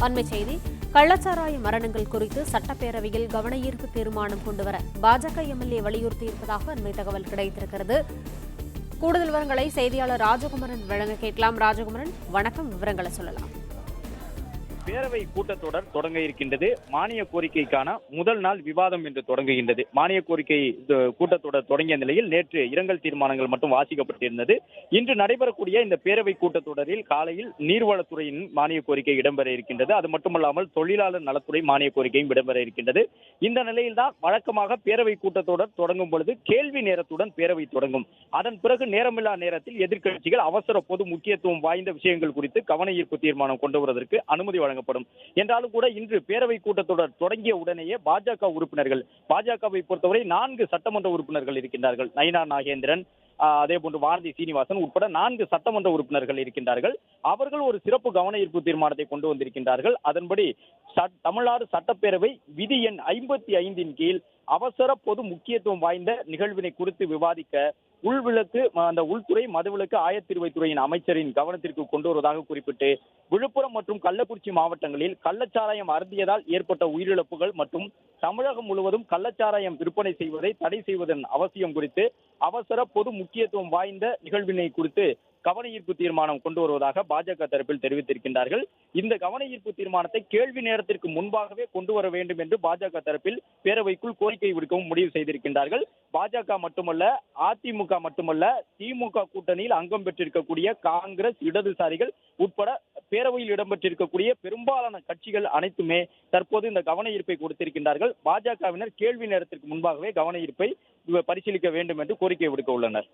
அண்மை செய்தி. கள்ளச்சாராய மரணங்கள் குறித்து சட்டப்பேரவையில் கவன ஈர்ப்பு தீர்மானம் கொண்டுவர பாஜக எம்எல்ஏ வலியுறுத்தியிருப்பதாக அண்மை தகவல் கிடைத்திருக்கிறது. கூடுதல் விவரங்களை செய்தியாளர் ராஜகுமரன் வழங்க கேட்கலாம். ராஜகுமரன், வணக்கம். விவரங்களை சொல்லலாம். பேரவை கூட்டத்தொடர் தொடங்க இருக்கின்றது. மானிய கோரிக்கைக்கான முதல் நாள் விவாதம் என்று தொடங்குகின்றது. மானிய கோரிக்கை கூட்டத்தொடர் தொடங்கிய நிலையில் நேற்று இரங்கல் தீர்மானங்கள் மட்டும் வாசிக்கப்பட்டிருந்தது. இன்று நடைபெறக்கூடிய இந்த பேரவை கூட்டத்தொடரில் காலையில் நீர்வளத்துறையின் மானிய கோரிக்கை இடம்பெற இருக்கின்றது. அது மட்டுமல்லாமல் தொழிலாளர் நலத்துறை மானிய கோரிக்கையும் இடம்பெற இருக்கின்றது. இந்த நிலையில்தான் வழக்கமாக பேரவை கூட்டத்தொடர் தொடங்கும் பொழுது கேள்வி நேரத்துடன் பேரவை தொடங்கும். அதன் பிறகு நேரமில்லா நேரத்தில் எதிர்க்கட்சிகள் அவசர பொது முக்கியத்துவம் வாய்ந்த விஷயங்கள் குறித்து கவன ஈர்ப்பு தீர்மானம் கொண்டு வருவதற்கு அனுமதி வழங்கப்படும். என்றாலும் கூட இன்று பேரவை கூட்டத்தொடர் தொடங்கிய உடனேயே பாஜகவை பொறுத்தவரை 4 சட்டமன்ற உறுப்பினர்கள் இருக்கின்றார்கள். நயினார் நாகேந்திரன், அதே போன்று வானதி சீனிவாசன் உட்பட 4 சட்டமன்ற உறுப்பினர்கள் இருக்கின்றார்கள். அவர்கள் ஒரு சிறப்பு கவன ஈர்ப்பு தீர்மானத்தை கொண்டு வந்திருக்கின்றார்கள். அதன்படி தமிழ்நாடு சட்டப்பேரவை விதி எண் 55 கீழ் அவசர பொது முக்கியத்துவம் வாய்ந்த நிகழ்வினை குறித்து விவாதிக்க உள்துறை மதுவிலக்கு ஆயத்தீர்வைத்துறையின் அமைச்சரின் கவனத்திற்கு கொண்டு வருவதாக குறிப்பிட்டு விழுப்புரம் மற்றும் கள்ளக்குறிச்சி மாவட்டங்களில் கள்ளச்சாராயம் அருந்தியதால் ஏற்பட்ட உயிரிழப்புகள் மற்றும் தமிழகம் முழுவதும் கள்ளச்சாராயம் விற்பனை செய்வதை தடை செய்வதன் அவசியம் குறித்து அவசர பொது முக்கியத்துவம் வாய்ந்த நிகழ்வினை குறித்து கவன ஈர்ப்பு தீர்மானம் கொண்டு வருவதாக பாஜக தரப்பில் தெரிவித்திருக்கின்றார்கள். இந்த கவன ஈர்ப்பு தீர்மானத்தை கேள்வி நேரத்திற்கு முன்பாகவே கொண்டு வர வேண்டும் என்று பாஜக தரப்பில் பேரவைக்குள் கோரிக்கை விடுக்கவும் முடிவு செய்திருக்கின்றார்கள். பாஜக மட்டுமல்ல, அதிமுக மட்டுமல்ல, திமுக கூட்டணியில் அங்கம் பெற்றிருக்கக்கூடிய காங்கிரஸ், இடதுசாரிகள் உட்பட பேரவையில் இடம்பெற்றிருக்கக்கூடிய பெரும்பாலான கட்சிகள் அனைத்துமே தற்போது இந்த கவன ஈர்ப்பை கொடுத்திருக்கின்றார்கள். பாஜகவினர் கேள்வி நேரத்திற்கு முன்பாகவே கவன ஈர்ப்பை பரிசீலிக்க வேண்டும் என்று கோரிக்கை விடுக்க உள்ளனர்.